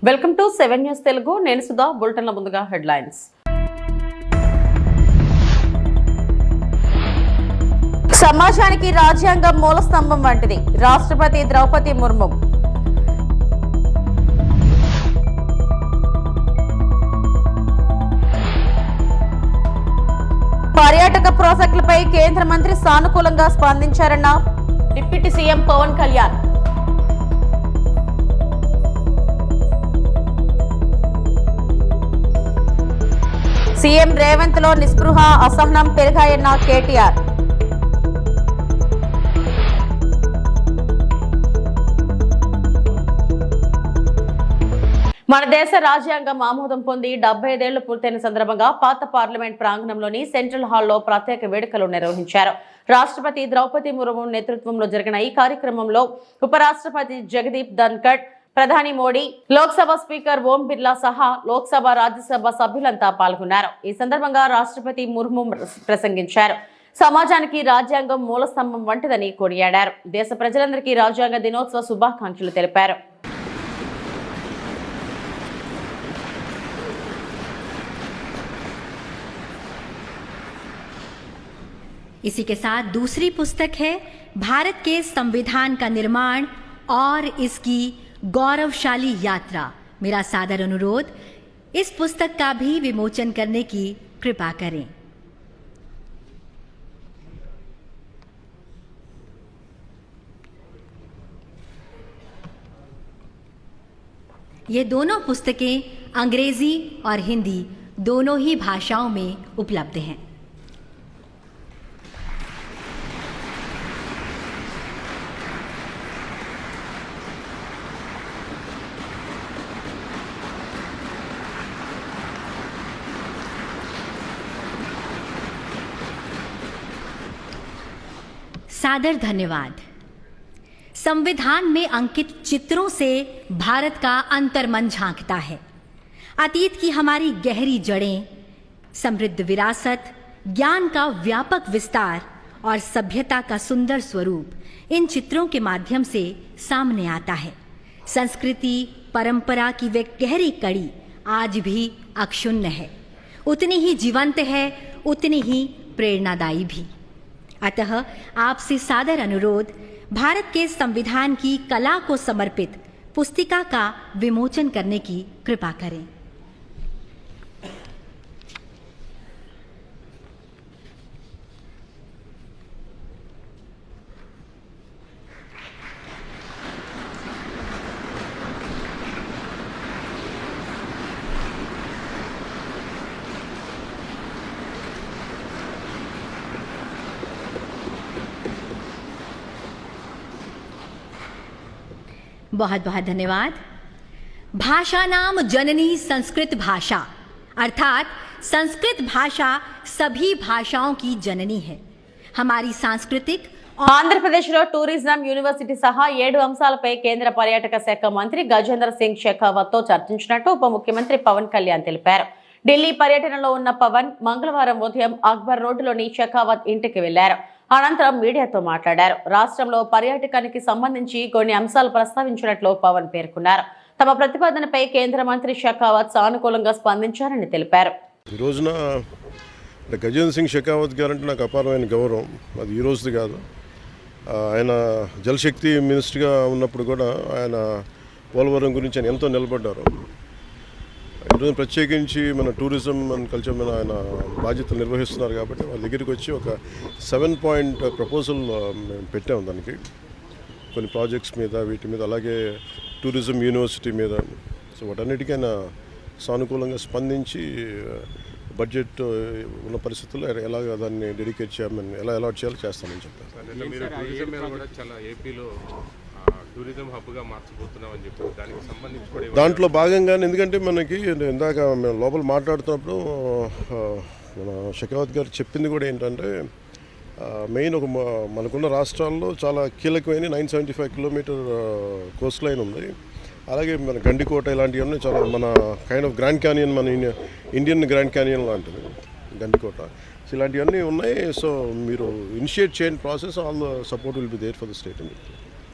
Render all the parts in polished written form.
Welcome to 7 news Telugu. నేను సుధా. బులెటిన్ల ముందుగా headlines. సమాజానికి రాజ్యాంగం మూల స్తంభం వంటిది రాష్ట్రపతి ద్రౌపది ముర్ము. పర్యాటక ప్రాజెక్టులపై కేంద్ర మంత్రి సానుకూలంగా స్పందించారన్న deputy CM Pawan Kalyan. CM Revanth లో నిస్పృహ అసహనం పెరిగాయన్న కేటీఆర్. మన దేశ రాజ్యాంగం ఆమోదం పొంది 75 ఏళ్లు పూర్తయిన సందర్భంగా పాత పార్లమెంట్ ప్రాంగణంలోని సెంట్రల్ హాల్లో ప్రత్యేక వేడుకలు నిర్వహించారు. రాష్ట్రపతి ద్రౌపది ముర్ము నేతృత్వంలో జరిగిన ఈ కార్యక్రమంలో ఉపరాష్ట్రపతి జగదీప్ ధన్కడ్, ప్రధాని మోడీ, లోక్సభ స్పీకర్ ఓం బిర్లా సహా లోక్సభ, రాజ్యసభ సభ్యులంతా పాల్గొన్నారు. ఈ సందర్భంగా రాష్ట్రపతి ముర్ము ప్రసంగించారు. సమాజానికి రాజ్యాంగం మూలస్తంభం వంటిదని కొనియాడారు. దేశ ప్రజలందరికీ రాజ్యాంగ దినోత్సవ శుభాకాంక్షలు తెలిపారు. इसी के साथ दूसरी पुस्तक है भारत के संविधान का निर्माण और इसकी गौरवशाली यात्रा. मेरा सादर अनुरोध इस पुस्तक का भी विमोचन करने की कृपा करें. ये दोनों पुस्तकें अंग्रेजी और हिंदी दोनों ही भाषाओं में उपलब्ध हैं. सादर धन्यवाद. संविधान में अंकित चित्रों से भारत का अंतर्मन झांकता है. अतीत की हमारी गहरी जड़ें, समृद्ध विरासत, ज्ञान का व्यापक विस्तार और सभ्यता का सुंदर स्वरूप इन चित्रों के माध्यम से सामने आता है. संस्कृति परंपरा की वे गहरी कड़ी आज भी अक्षुण्ण है, उतनी ही जीवंत है, उतनी ही प्रेरणादायी भी. अतः आपसे सादर अनुरोध भारत के संविधान की कला को समर्पित पुस्तिका का विमोचन करने की कृपा करें. बहुत बहुत धन्यवाद. भाषा नाम जननी संस्कृत भाषा, अर्थात संस्कृत भाषा सभी भाषाओं की जननी है. हमारी सांस्कृतिक ఆంధ్రప్రదేశ్లో టూరిజం యూనివర్సిటీ సహా 7 అంశాలపై కేంద్ర పర్యాటక శాఖ మంత్రి గజేంద్ర సింగ్ షెకావత్తో చర్చించినట్టు ఉప ముఖ్యమంత్రి పవన్ కళ్యాణ్ తెలిపారు. ఢిల్లీ పర్యటనలో ఉన్న పవన్ మంగళవారం ఉదయం అక్బర్ రోడ్డులోని షెకావత్ ఇంటికి వెళ్లారు. అనంతరం మీడియాతో మాట్లాడారు. రాష్ట్రంలో పర్యాటకానికి సంబంధించి కొన్ని అంశాలు ప్రస్తావించినట్లు పవన్ పేర్కొన్నారు. తమ ప్రతిపాదనపై కేంద్ర మంత్రి షెకావత్ సానుకూలంగా స్పందించారని తెలిపారు. ఈ రోజున గజేంద్ర సింగ్ షెకావత్ గారంటే నాకు అపారమైన గౌరవం. అది ఈ రోజుది కాదు. ఆయన జలశక్తి మినిస్టర్గా ఉన్నప్పుడు కూడా ఆయన పోలవరం గురించి ఆయన ఎంతో నిలబడ్డారు. ఈరోజు ప్రత్యేకించి మన టూరిజం అండ్ కల్చర్ మీద ఆయన బాధ్యతలు నిర్వహిస్తున్నారు కాబట్టి వాళ్ళ దగ్గరికి వచ్చి ఒక 7-point ప్రపోజల్ మేము పెట్టాము. దానికి కొన్ని ప్రాజెక్ట్స్ మీద, వీటి మీద, అలాగే టూరిజం యూనివర్సిటీ మీద. సో వాటన్నిటికీ ఆయన సానుకూలంగా స్పందించి బడ్జెట్ ఉన్న పరిస్థితుల్లో ఎలాగ దాన్ని డెడికేట్ చేయమని, ఎలా అలాట్ చేయాలో చేస్తామని చెప్పారు. దాంట్లో భాగంగానే, ఎందుకంటే మనకి ఇందాక మేము లోపల మాట్లాడుతున్నప్పుడు మన షెకావత్ గారు చెప్పింది కూడా ఏంటంటే మెయిన్ ఒక మనకున్న రాష్ట్రాల్లో చాలా కీలకమైన 975 కిలోమీటర్ కోస్ట్ లైన్ ఉంది. అలాగే మన గండికోట ఇలాంటివన్నీ చాలా మన కైండ్ ఆఫ్ గ్రాండ్ క్యానియన్, మన ఇండియన్ గ్రాండ్ క్యానియన్ లాంటిది గండికోట. సో ఇలాంటివన్నీ ఉన్నాయి. సో మీరు ఇనిషియేట్ చేయండి process, all the support will be there for the state.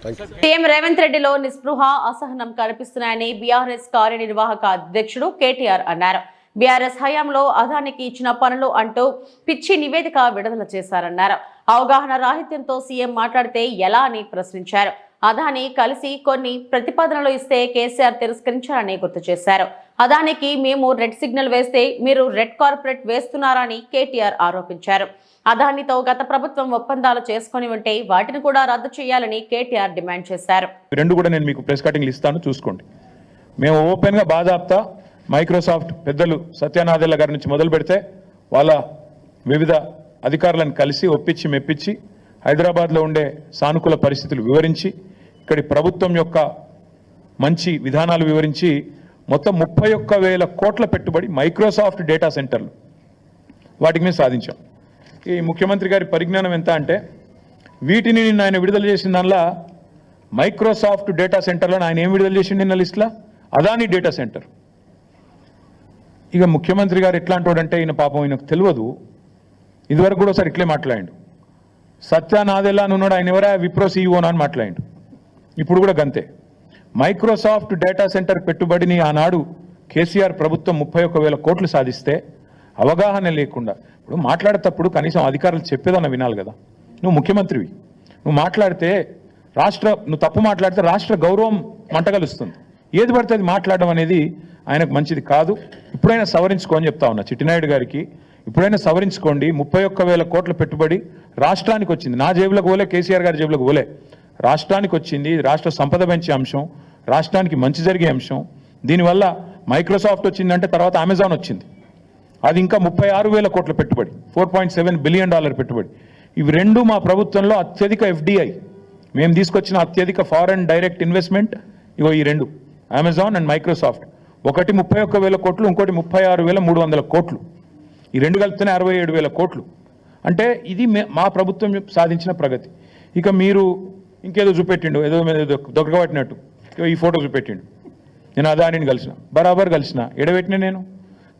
Thank you. CM Revanth రెడ్డిలో నిస్పృహ అసహనం కనిపిస్తున్నాయని బీఆర్ఎస్ కార్యనిర్వాహక అధ్యక్షుడు కేటీఆర్ అన్నారు. బీఆర్ఎస్ హయాంలో అదానికి ఇచ్చిన పనులు అంటూ పిచ్చి నివేదిక విడుదల చేశారన్నారు. అవగాహన రాహిత్యంతో సీఎం మాట్లాడితే ఎలా అని ప్రశ్నించారు. అదాని కలిసి కొన్ని ప్రతిపాదనలు ఇస్తే కేసీఆర్ తిరస్కరించారని గుర్తు చేశారు. అదానికి మేము రెడ్ సిగ్నల్ వేస్తే మీరు రెడ్ కార్పొరేట్ వేస్తున్నారని కేటీఆర్ ఆరోపించారు. అదానితో గత ప్రభుత్వం ఒప్పందాలు చేసుకుని ఉంటే వాటిని కూడా రద్దు చేయాలని కేటీఆర్ డిమాండ్ చేశారు. రెండు కూడా నేను మీకు ప్రెస్ కటింగ్లు ఇస్తాను, చూసుకోండి. మేము ఓపెన్గా బాజాప్తా మైక్రోసాఫ్ట్ పెద్దలు సత్యనాదెల్ల గారి నుంచి మొదలు పెడితే వాళ్ళ వివిధ అధికారులను కలిసి ఒప్పించి మెప్పించి హైదరాబాద్లో ఉండే సానుకూల పరిస్థితులు వివరించి ఇక్కడి ప్రభుత్వం యొక్క మంచి విధానాలు వివరించి మొత్తం 31,000 కోట్ల పెట్టుబడి మైక్రోసాఫ్ట్ డేటా సెంటర్లు వాటికి మేము సాధించాం. ఈ ముఖ్యమంత్రి గారి పరిజ్ఞానం ఎంత అంటే వీటిని నిన్న ఆయన విడుదల చేసిన దానిలో మైక్రోసాఫ్ట్ డేటా సెంటర్లో ఆయన ఏం విడుదల చేసిండు నిన్న లిస్టులో? Adani data centre. ఇక ముఖ్యమంత్రి గారు ఎట్లాంటి వాడంటే ఈయన పాపం ఈయనకు తెలియదు. ఇదివరకు కూడా ఒకసారి ఇట్లే మాట్లాడిండు. సత్యనాదెల్లా ఉన్నాడు, ఆయన ఎవరా విప్రో సీఈఓనా అని మాట్లాడిండు. ఇప్పుడు కూడా గంతే. మైక్రోసాఫ్ట్ డేటా సెంటర్ పెట్టుబడిని ఆనాడు కేసీఆర్ ప్రభుత్వం 31,000 కోట్లు సాధిస్తే అవగాహన లేకుండా ఇప్పుడు మాట్లాడేటప్పుడు కనీసం అధికారులు చెప్పేదన్న వినాలి కదా. నువ్వు ముఖ్యమంత్రివి, నువ్వు మాట్లాడితే నువ్వు తప్పు మాట్లాడితే రాష్ట్ర గౌరవం మంటగలుస్తుంది. ఏది పడితే అది మాట్లాడడం అనేది ఆయనకు మంచిది కాదు. ఇప్పుడైనా సవరించుకో అని చెప్తా ఉన్నా చిట్టినాయుడు గారికి. ఇప్పుడైనా సవరించుకోండి. 31,000 కోట్ల పెట్టుబడి రాష్ట్రానికి వచ్చింది. నా జేబులకు పోలే, కేసీఆర్ గారి జేబులకు పోలే, రాష్ట్రానికి వచ్చింది. రాష్ట్ర సంపద పెంచే అంశం, రాష్ట్రానికి మంచి జరిగే అంశం. దీనివల్ల మైక్రోసాఫ్ట్ వచ్చిందంటే తర్వాత అమెజాన్ వచ్చింది, అది ఇంకా 36,000 కోట్ల పెట్టుబడి, $4.7 బిలియన్ పెట్టుబడి. ఇవి రెండు మా ప్రభుత్వంలో అత్యధిక FDI మేము తీసుకొచ్చిన అత్యధిక ఫారెన్ డైరెక్ట్ ఇన్వెస్ట్మెంట్. ఇగో ఈ రెండు, అమెజాన్ అండ్ మైక్రోసాఫ్ట్. ఒకటి 31,000 కోట్లు, ఇంకోటి 36,300 కోట్లు. ఈ రెండు కలిపితేనే 67,000 కోట్లు. అంటే ఇది మా ప్రభుత్వం సాధించిన ప్రగతి. ఇక మీరు ఇంకేదో చూపెట్టిండు, ఏదో దొరకబట్టినట్టు ఈ ఫోటో చూపెట్టిండు. నేను అదానిని కలిసిన, బరాబర్ కలిసిన. ఎడబెట్టిన నేను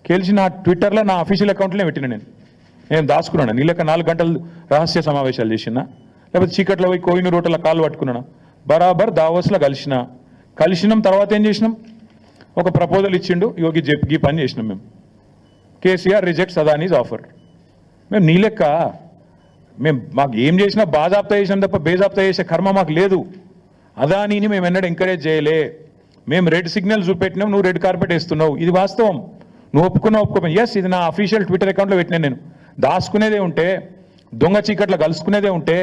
కలిసి నా ట్విట్టర్లో నా అఫీషియల్ అకౌంట్లోనే పెట్టిన. నేను దాచుకున్నాను. నీళ్ళక 4 గంటలు రహస్య సమావేశాలు చేసినా, లేకపోతే చీకట్లో పోయి కోహినూరు రోడ్ల కాళ్ళు పట్టుకున్నాను. బరాబర్ దావోస్లో కలిసినాం. తర్వాత ఏం చేసినాం? ఒక ప్రపోజల్ ఇచ్చిండు, యోగి జెప్కి పని చేసినాం మేము. KCR rejects Adanis offer. మేము నీ లెక్క మాకు ఏం చేసినా బాజాప్తా చేసినాం తప్ప బేజాప్తా చేసే కర్మ మాకు లేదు. అదానీని మేము ఎన్నడూ ఎంకరేజ్ చేయలే. మేము రెడ్ సిగ్నల్ చూపెట్టినాం, నువ్వు రెడ్ కార్పెట్ వేస్తున్నావు. ఇది వాస్తవం. నువ్వు ఒప్పుకోపోయి ఎస్, ఇది నా అఫీషియల్ ట్విట్టర్ అకౌంట్లో పెట్టినా. నేను దాచుకునేదే ఉంటే, దొంగ చీకట్లో కలుసుకునేదే ఉంటే,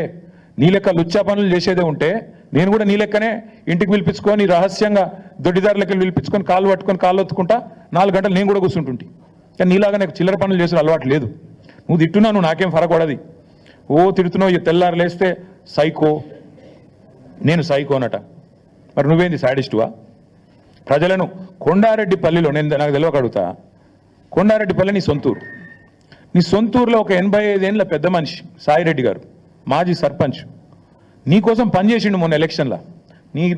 నీ లెక్క లుచ్చా పనులు చేసేదే ఉంటే, నేను కూడా నీ లెక్కనే ఇంటికి పిలిపించుకొని రహస్యంగా దొడ్డిదారులకి పిలిపించుకొని కాళ్ళు పట్టుకొని కాళ్ళు ఒత్తుకుంటా 4 గంటలు నేను కూడా కూర్చుంటుంటి. కానీ నీలాగా నాకు చిల్లర పనులు చేసిన అలవాటు లేదు. నువ్వు తిట్టున్నా, నువ్వు నాకేం ఫరక పడది. ఓ తిడుతున్నావు, తెల్లారు లేస్తే సైకో, నేను సైకో అనట. మరి నువ్వేంది సాడిస్టువా? ప్రజలను కొండారెడ్డిపల్లిలో నేను నాకు తెలియక అడుగుతా. కొండారెడ్డిపల్లి నీ సొంతూరు. నీ సొంతూరులో ఒక 85 ఏళ్ళ పెద్ద మనిషి సాయిరెడ్డి గారు, మాజీ సర్పంచ్, నీకోసం పనిచేసిండు మొన్న ఎలక్షన్లో.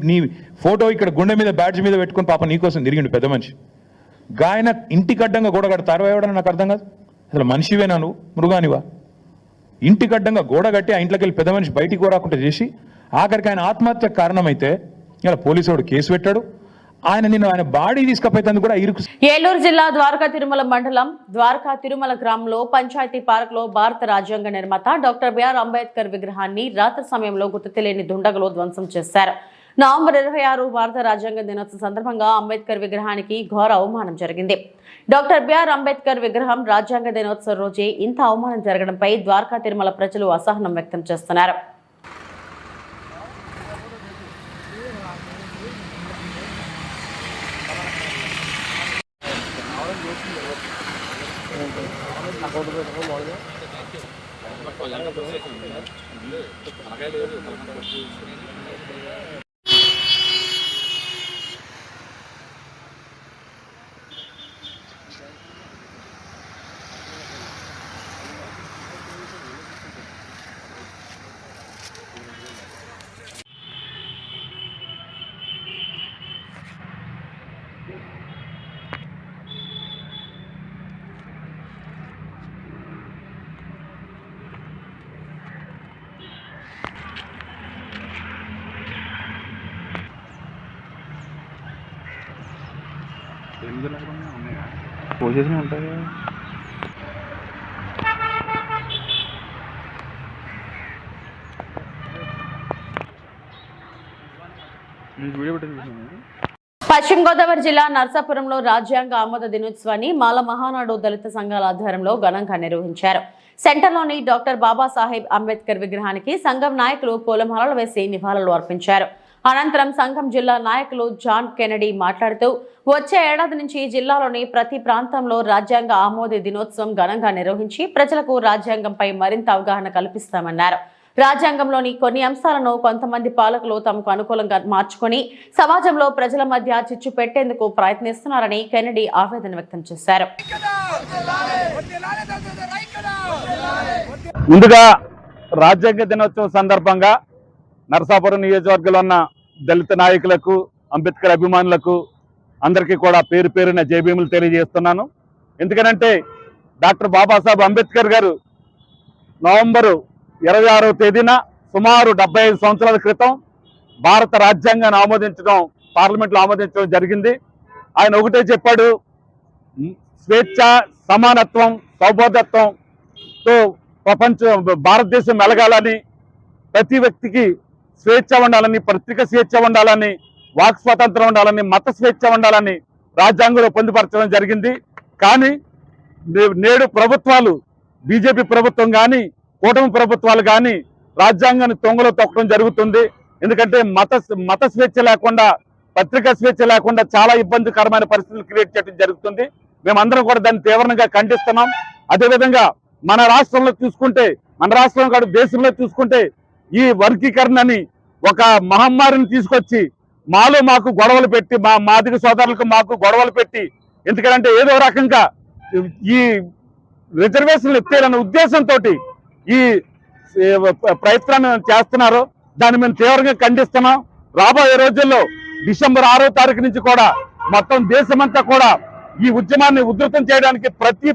నీ ఫోటో ఇక్కడ గుండె మీద బ్యాడ్జ్ మీద పెట్టుకొని పాప నీకోసం తిరిగిండు పెద్ద మనిషి. గాయన ఇంటికి అడ్డంగా గోడ కడతారు ఎవడని నాకు అర్థం కాదు. అసలు మనిషివేనా నువ్వు? మృగానివా? ఇంటికి అడ్డంగా గోడ కట్టి ఆ ఇంట్లోకి వెళ్ళి పెద్ద మనిషి బయటికి రాకుండా చేసి ఆఖరికి ఆయన ఆత్మహత్య కారణమైతే ఇలా పోలీసు కేసు పెట్టాడు. ఆయన బాడీ తీసుకపోయేందుకు కూడా ఇరుకు. ఏలూరు జిల్లా ద్వారకా తిరుమల మండలం ద్వారకా తిరుమల గ్రామంలో పంచాయతీ పార్క్ లో భారత రాజ్యాంగ నిర్మాత డాక్టర్ బిఆర్ అంబేద్కర్ విగ్రహాన్ని రాత్రి సమయంలో గుర్తు తెలియని దుండగులు ధ్వంసం చేశారు. నవంబర్ 26 భారత రాజ్యాంగ దినోత్సవం సందర్భంగా అంబేద్కర్ విగ్రహానికి ఘోర అవమానం జరిగింది. డాక్టర్ బిఆర్ అంబేద్కర్ విగ్రహం రాజ్యాంగ దినోత్సవం రోజే ఇంత అవమానం జరగడంపై ద్వారకా తిరుమల ప్రజలు అసహనం వ్యక్తం చేస్తున్నారు. పోసేసి ఉంటాయి కదా. వీడియో పెట్టేసి పశ్చిమ గోదావరి జిల్లా నర్సాపురంలో రాజ్యాంగ ఆమోద దినోత్సవాన్ని మాల మహానాడు దళిత సంఘాల ఆధ్వర్యంలో ఘనంగా నిర్వహించారు. సెంటర్లోని డాక్టర్ బాబాసాహెబ్ అంబేద్కర్ విగ్రహానికి సంఘం నాయకులు పూలమాలలు వేసి నివాళులు అర్పించారు. అనంతరం సంఘం జిల్లా నాయకులు జాన్ కెనడీ మాట్లాడుతూ వచ్చే ఏడాది నుంచి జిల్లాలోని ప్రతి ప్రాంతంలో రాజ్యాంగ ఆమోద దినోత్సవం ఘనంగా నిర్వహించి ప్రజలకు రాజ్యాంగంపై మరింత అవగాహన కల్పిస్తామన్నారు. రాజ్యాంగంలోని కొన్ని అంశాలను కొంతమంది పాలకులు తమకు అనుకూలంగా మార్చుకొని సమాజంలో ప్రజల మధ్య చిచ్చు పెట్టేందుకు ప్రయత్నిస్తున్నారని కెనడీ ఆవేదన వ్యక్తం చేశారు. ముందుగా రాజ్యాంగ దినోత్సవం సందర్భంగా నరసాపురం నియోజకవర్గంలో ఉన్న దళిత నాయకులకు, అంబేద్కర్ అభిమానులకు అందరికీ కూడా పేరు పేరున జయభీములు తెలియజేస్తున్నాను. ఎందుకనంటే డాక్టర్ బాబాసాహెబ్ అంబేద్కర్ గారు నవంబరు 26వ తేదీన సుమారు 75 సంవత్సరాల క్రితం భారత రాజ్యాంగాన్ని ఆమోదించడం, పార్లమెంట్లో ఆమోదించడం జరిగింది. ఆయన ఒకటే చెప్పాడు, స్వేచ్ఛ, సమానత్వం, సౌభోదత్వంతో భారతదేశం మెలగాలని, ప్రతి వ్యక్తికి స్వేచ్ఛ ఉండాలని, పత్రిక స్వేచ్ఛ ఉండాలని, వాక్ స్వాతంత్రం ఉండాలని, మత స్వేచ్ఛ ఉండాలని రాజ్యాంగంలో పొందుపరచడం జరిగింది. కానీ నేడు ప్రభుత్వాలు, బీజేపీ ప్రభుత్వం కానీ, కూటమి ప్రభుత్వాలు కానీ రాజ్యాంగాన్ని తొంగలో తొక్కడం జరుగుతుంది. ఎందుకంటే మత స్వేచ్ఛ లేకుండా, పత్రికా స్వేచ్ఛ లేకుండా చాలా ఇబ్బందికరమైన పరిస్థితులు క్రియేట్ చేయడం జరుగుతుంది. మేమందరం కూడా దాన్ని తీవ్రంగా ఖండిస్తున్నాం. అదేవిధంగా మన రాష్ట్రంలో చూసుకుంటే, మన రాష్ట్రం కాదు దేశంలో చూసుకుంటే ఈ వర్గీకరణని ఒక మహమ్మారిని తీసుకొచ్చి మాకు గొడవలు పెట్టి, మా మాదిగ సోదరులకు మాకు గొడవలు పెట్టి, ఎందుకంటే ఏదో రకంగా ఈ రిజర్వేషన్లు ఎత్తేయాలన్న ఉద్దేశంతో ఈ ప్రయత్నాన్ని చేస్తున్నారు. దాన్ని మేము తీవ్రంగా ఖండిస్తున్నాం. రాబోయే రోజుల్లో డిసెంబర్ 6వ తారీఖు నుంచి కూడా మొత్తం దేశమంతా కూడా ఈ ఉద్యమాన్ని ఉధృతం చేయడానికి, ప్రతి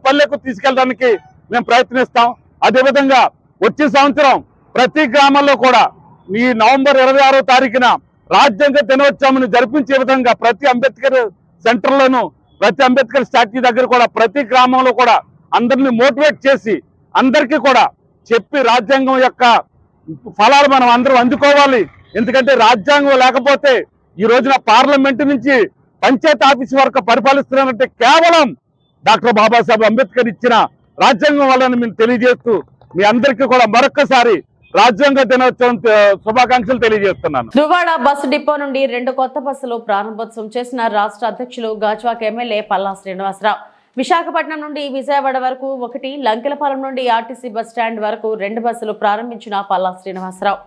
పల్లెకు తీసుకెళ్ళడానికి మేము ప్రయత్నిస్తాం. అదేవిధంగా వచ్చే సంవత్సరం ప్రతి గ్రామంలో కూడా ఈ నవంబర్ 26వ తారీఖున రాజ్యాంగ దినోత్సవం జరిపించే విధంగా ప్రతి అంబేద్కర్ సెంటర్లోనూ, ప్రతి అంబేద్కర్ స్టాట్యూ దగ్గర కూడా, ప్రతి గ్రామంలో కూడా అందరినీ మోటివేట్ చేసి అందరికీ కూడా చెప్పి రాజ్యాంగం యొక్క ఫలాలు మనం అందరం అందుకోవాలి. ఎందుకంటే రాజ్యాంగం లేకపోతే ఈ రోజున పార్లమెంటు నుంచి పంచాయతీ ఆఫీస్ వరకు పరిపాలిస్తున్నారంటే కేవలం డాక్టర్ బాబాసాహెబ్ అంబేద్కర్ ఇచ్చిన రాజ్యాంగం వల్లని మేము తెలియజేస్తూ మీ అందరికీ కూడా మరొక్కసారి రాజ్యాంగ దినోత్సవం శుభాకాంక్షలు తెలియజేస్తున్నాను. దువ్వాడ బస్సు డిపో నుండి 2 కొత్త బస్సులు ప్రారంభోత్సవం చేసిన రాష్ట్ర అధ్యక్షులు గాజువాక ఎమ్మెల్యే పల్లా శ్రీనివాసరావు. విశాఖపట్నం నుండి విజయవాడ వరకు 1, లంకెలపాలెం నుండి ఆర్టీసీ బస్ స్టాండ్ వరకు 2 బస్సులు ప్రారంభించిన పల్లా శ్రీనివాసరావు.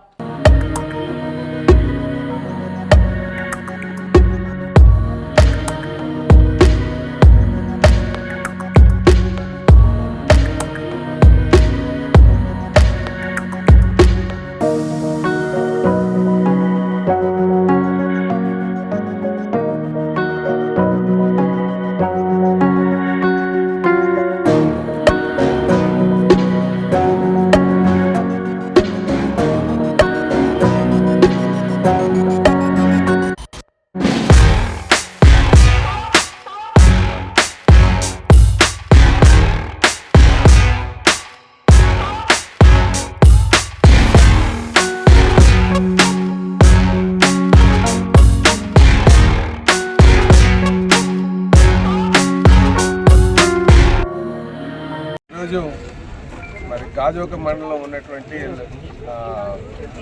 మరి గాజువాక మండలంలో ఉన్నటువంటి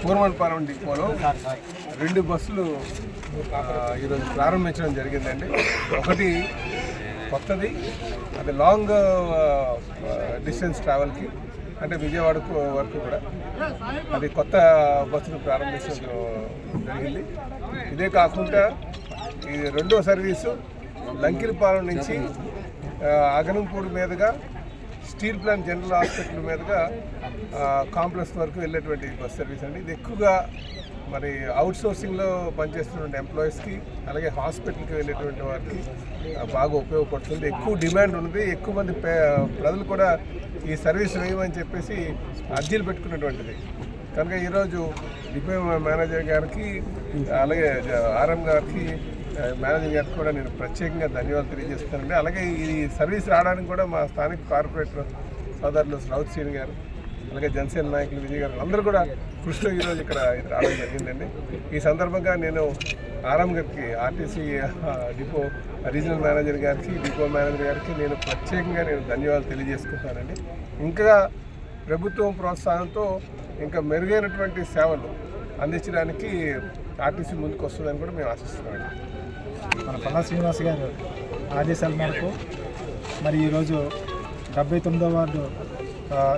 పూర్వపాలెం డిపోలో 2 బస్సులు ఈరోజు ప్రారంభించడం జరిగిందండి. ఒకటి కొత్తది, అది లాంగ్ డిస్టెన్స్ ట్రావెల్కి, అంటే విజయవాడ వరకు కూడా అది కొత్త బస్సులు ప్రారంభించడం జరిగింది. ఇదే కాకుండా ఈ 2వ సర్వీసు లంకిలపాలెం నుంచి అగనంపూడి మీదుగా స్టీల్ ప్లాంట్ జనరల్ హాస్పిటల్ మీదుగా కాంప్లెక్స్ వరకు వెళ్ళేటువంటి బస్ సర్వీస్ అండి. ఇది ఎక్కువగా మరి అవుట్సోర్సింగ్లో పనిచేస్తున్నటువంటి ఎంప్లాయీస్కి, అలాగే హాస్పిటల్కి వెళ్ళేటువంటి వారికి బాగా ఉపయోగపడుతుంది. ఎక్కువ డిమాండ్ ఉంది. ఎక్కువ మంది ప్రజలు కూడా ఈ సర్వీస్ వేయమని చెప్పేసి అర్జీలు పెట్టుకున్నటువంటిది. కనుక ఈరోజు డిపో మేనేజర్ గారికి, అలాగే ఆర్ఎం గారికి మేనేజర్ గారికి కూడా నేను ప్రత్యేకంగా ధన్యవాదాలు తెలియజేస్తానండి. అలాగే ఈ సర్వీస్ రావడానికి కూడా మా స్థానిక కార్పొరేటర్ సోదరులు రౌత్ శ్రీని గారు, అలాగే జనసేన నాయకులు విజయ్ గారు అందరూ కూడా కృషిలో ఈరోజు ఇక్కడ రావడం జరిగిందండి. ఈ సందర్భంగా నేను ఆరామ్ గారికి, ఆర్టీసీ డిపో రీజనల్ మేనేజర్ గారికి, డిపో మేనేజర్ గారికి నేను ప్రత్యేకంగా ధన్యవాదాలు తెలియజేసుకుంటానండి. ఇంకా ప్రభుత్వం ప్రోత్సాహంతో ఇంకా మెరుగైనటువంటి సేవలు అందించడానికి ఆర్టీసీ ముందుకు వస్తుందని కూడా మేము ఆశిస్తున్నామండి. మన పల్లా శ్రీనివాస్ గారు ఆదేశాల మేరకు మరి ఈరోజు 79వ వార్డు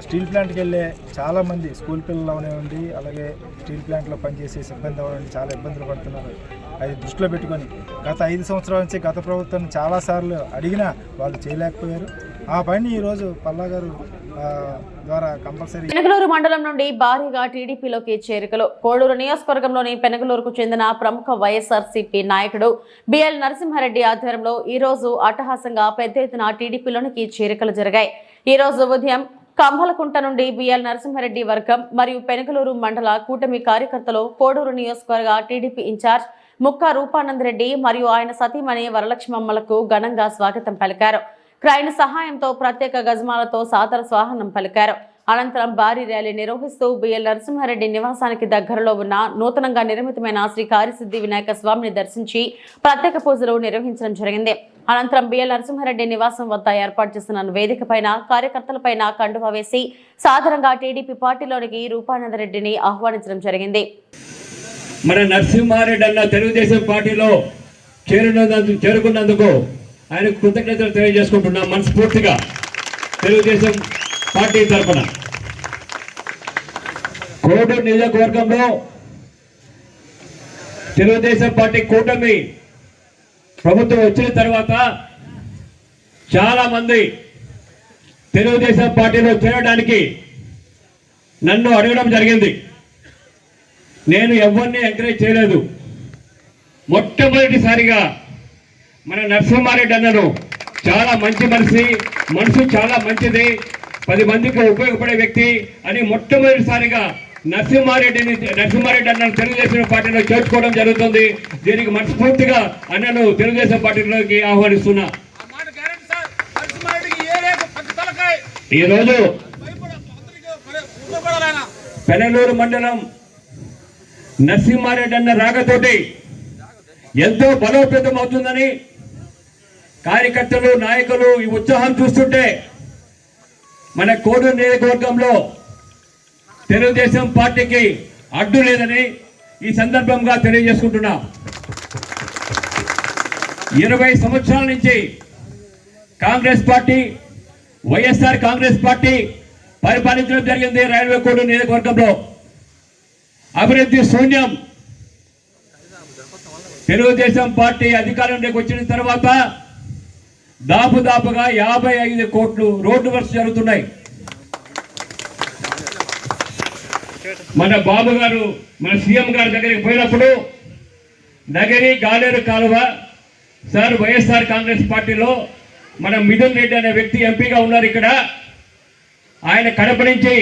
స్టీల్ ప్లాంట్కి వెళ్ళే చాలామంది స్కూల్ పిల్లలు అవనివ్వండి, అలాగే స్టీల్ ప్లాంట్లో పనిచేసే సిబ్బంది అవనివ్వండి చాలా ఇబ్బందులు పడుతున్నారు. అది దృష్టిలో పెట్టుకొని గత 5 సంవత్సరాల నుంచి గత ప్రభుత్వం చాలాసార్లు అడిగినా వాళ్ళు చేయలేకపోయారు. ఆ పని ఈరోజు పల్లా గారు ద్వారా కంపల్సరీ. పెనగలూరు మండలం నుండి భారీగా టీడీపీలోకి చేరికలు. కోడూరు నియోజకవర్గంలోని పెనగలూరుకు చెందిన ప్రముఖ వైఎస్ఆర్సీపీ నాయకుడు బిఎల్ నరసింహారెడ్డి ఆధ్వర్యంలో ఈ రోజు అట్టహాసంగా పెద్ద ఎత్తున టీడీపీలోనికి చేరికలు జరిగాయి. ఈ రోజు ఉదయం కంభలకుంట నుండి బిఎల్ నరసింహారెడ్డి వర్గం మరియు పెనగలూరు మండల కూటమి కార్యకర్తలు కోడూరు నియోజకవర్గ టీడీపీ ఇన్ఛార్జ్ ముక్కా రూపానందరెడ్డి మరియు ఆయన సతీమణి వరలక్ష్మమ్మలకు ఘనంగా స్వాగతం పలికారు. క్రైన్ సహాయంతో ప్రత్యేక గజమాలతో సాదర స్వాగతం పలికారు. అనంతరం భారీ ర్యాలీ నిర్వహిస్తూ బిఎల్ నరసింహారెడ్డి నివాసానికి దగ్గరలో ఉన్న నూతనంగా నిర్మితమైన శ్రీ కార్యసిద్ధి వినాయక స్వామిని దర్శించి ప్రత్యేక పూజలు నిర్వహించడం జరిగింది. అనంతరం బిఎల్ నరసింహారెడ్డి నివాసం వద్ద ఏర్పాటు చేసిన వేదిక పైన కార్యకర్తలపైన కండువా వేసి సాధారణంగా టీడీపీ పార్టీలోనికి రూపానందరెడ్డిని ఆహ్వానించడం జరిగింది. మన నరసింహారెడ్డి అన్న తెలుగుదేశం పార్టీలో చేరుకున్నందుకు ఆయన కృతజ్ఞతలు తెలియజేసుకుంటున్నాం మనస్ఫూర్తిగా తెలుగుదేశం పార్టీ తరఫున. కోడూరు నియోజకవర్గంలో తెలుగుదేశం పార్టీ కూటమి ప్రభుత్వం వచ్చిన తర్వాత చాలా మంది తెలుగుదేశం పార్టీలో చేరడానికి నన్ను అడగడం జరిగింది. నేను ఎవరిని ఎంకరేజ్ చేయలేదు. మొట్టమొదటిసారిగా మన నరసింహారెడ్డి అన్నను చాలా మంచి మనసు చాలా మంచిది, 10 మందికి ఉపయోగపడే వ్యక్తి అని మొట్టమొదటిసారిగా నరసింహారెడ్డి అన్నను తెలుగుదేశం పార్టీలో చేర్చుకోవడం జరుగుతుంది. దీనికి మనస్ఫూర్తిగా అన్నను తెలుగుదేశం పార్టీలోకి ఆహ్వానిస్తున్నా. ఈరోజు పెనగలూరు మండలం నరసింహారెడ్డి అన్న రాకతోటి ఎంతో బలోపేతం అవుతుందని కార్యకర్తలు నాయకులు ఈ ఉత్సాహం చూస్తుంటే మన కోడూరు నియోజకవర్గంలో తెలుగుదేశం పార్టీకి అడ్డు లేదని ఈ సందర్భంగా తెలియజేసుకుంటున్నా. 20 సంవత్సరాల నుంచి కాంగ్రెస్ పార్టీ, వైఎస్ఆర్ కాంగ్రెస్ పార్టీ పరిపాలించడం జరిగింది. రైల్వే కోడూరు నియోజకవర్గంలో అభివృద్ధి శూన్యం. తెలుగుదేశం పార్టీ అధికారంలోకి వచ్చిన తర్వాత దాపుగా 55 కోట్లు రోడ్డు వర్క్స్ జరుగుతున్నాయి. మన బాబు గారు మన సీఎం గారి దగ్గరికి పోయినప్పుడు నగరి గాలేరు కాలువ సార్ వైఎస్ఆర్ కాంగ్రెస్ పార్టీలో మన మిథున్ రెడ్డి అనే వ్యక్తి ఎంపీగా ఉన్నారు. ఇక్కడ ఆయన కడప నుంచి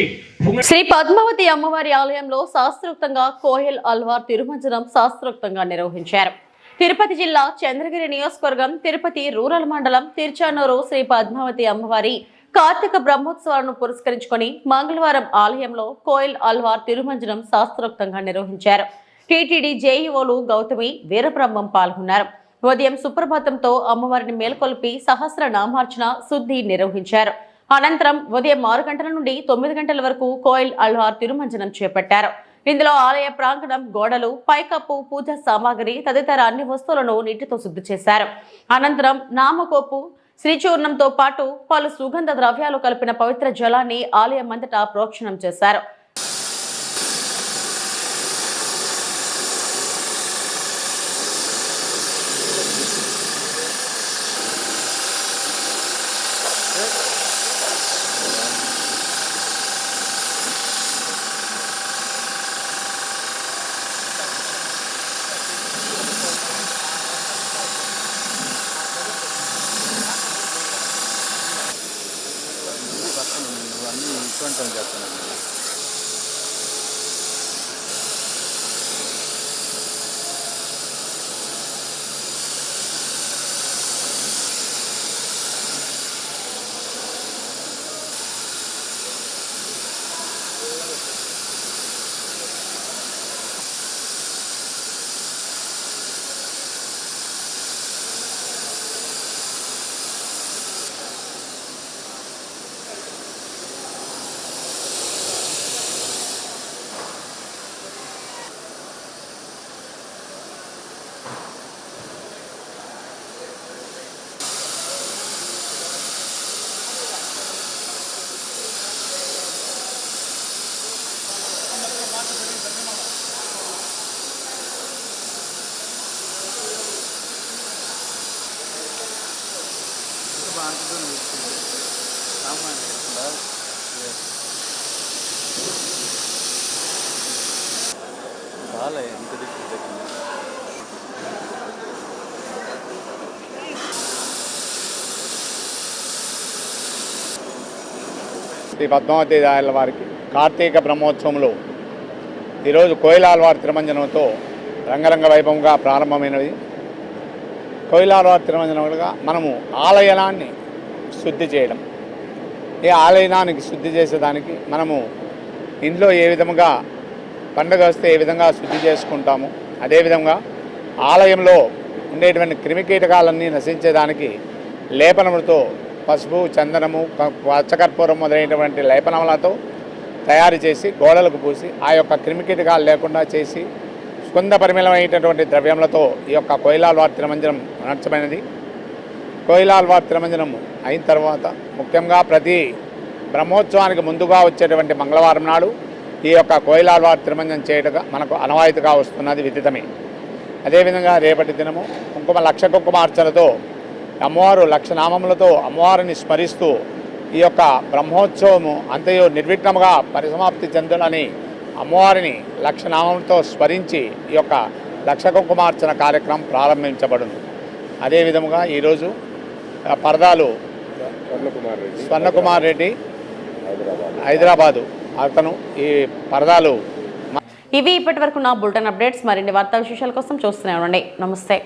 శ్రీ పద్మావతి అమ్మవారి ఆలయంలో శాస్త్రోక్తంగా కోయల్ అల్వార్ తిరుమంజనం శాస్త్రోక్తంగా నిర్వహించారు. తిరుపతి జిల్లా చంద్రగిరి నియోజకవర్గం తిరుపతి రూరల్ మండలం తిరుచానూరు శ్రీ పద్మావతి అమ్మవారి కార్తీక బ్రహ్మోత్సవాలను పురస్కరించుకొని మంగళవారం ఆలయంలో కోయల్ అల్వార్ తిరుమంజనం శాస్త్రోక్తంగా నిర్వహించారు. టీటీడీ జేఈఓలు గౌతమి వీరబ్రహ్మం పాల్గొన్నారు. ఉదయం సుప్రభాతంతో అమ్మవారిని మేల్కొల్పి సహస్ర నామార్చన శుద్ధి నిర్వహించారు. అనంతరం ఉదయం 6 గంటల నుండి 9 గంటల వరకు కోయల్ అల్వార్ తిరుమంజనం చేపట్టారు. ఇందులో ఆలయ ప్రాంగణం, గోడలు, పైకప్పు, పూజ సామాగ్రి తదితర అన్ని వస్తువులను నీటితో శుద్ధి చేశారు. అనంతరం నామకోపు, శ్రీచూర్ణంతో పాటు పలు సుగంధ ద్రవ్యాలు కలిపిన పవిత్ర జలాన్ని ఆలయం అంతటా ప్రోక్షణం చేశారు. శ్రీ పద్మావతి దాయల వారికి కార్తీక బ్రహ్మోత్సవంలో ఈరోజు కోయిలాల్వారి తిరుమంజనంతో రంగరంగ వైభవంగా ప్రారంభమైనది. కోయిలాల్వారి తిరుమంజనంగా మనము ఆలయాన్ని శుద్ధి చేయడం, ఈ ఆలయానికి శుద్ధి చేసేదానికి మనము ఇంట్లో ఏ విధంగా పండుగ వస్తే ఏ విధంగా శుద్ధి చేసుకుంటాము, అదేవిధంగా ఆలయంలో ఉండేటువంటి క్రిమికీటకాలన్నీ నశించేదానికి లేపనములతో పసుపు, చందనము, పచ్చకర్పూరం మొదలైనటువంటి లేపనములతో తయారు చేసి గోడలకు పూసి ఆ యొక్క క్రిమికీటకాలు లేకుండా చేసి సుగంధ పరిమళమైనటువంటి ద్రవ్యములతో ఈ యొక్క కోయిలాల్వారి తిరుమంజనం నడచమైనది. కోయిలాల్వారి తిరుమంజనం అయిన తర్వాత ముఖ్యంగా ప్రతి బ్రహ్మోత్సవానికి ముందుగా వచ్చేటువంటి మంగళవారం నాడు ఈ యొక్క కోయిలాల్వారి తిరుమంజనం చేయటగా మనకు అనవాయితీగా వస్తున్నది విదితమే. అదేవిధంగా రేపటి దినము లక్ష కుంకుమార్చనతో అమ్మవారు లక్షనామములతో అమ్మవారిని స్మరిస్తూ ఈ యొక్క బ్రహ్మోత్సవము అంతయు నిర్విఘ్నముగా పరిసమాప్తి చెందాలని అమ్మవారిని లక్షనామంతో స్మరించి ఈ యొక్క లక్ష కుంకుమార్చన కార్యక్రమం ప్రారంభించబడింది. అదేవిధముగా ఈరోజు పరదాలు స్వర్ణకుమార్ రెడ్డి హైదరాబాదు అతను ఈ పరదాలు. ఇవి ఇప్పటి వరకు నా బులెటిన్ అప్డేట్స్. మరిన్ని వార్తా విశేషాల కోసం చూస్తూనే ఉండండి. నమస్తే.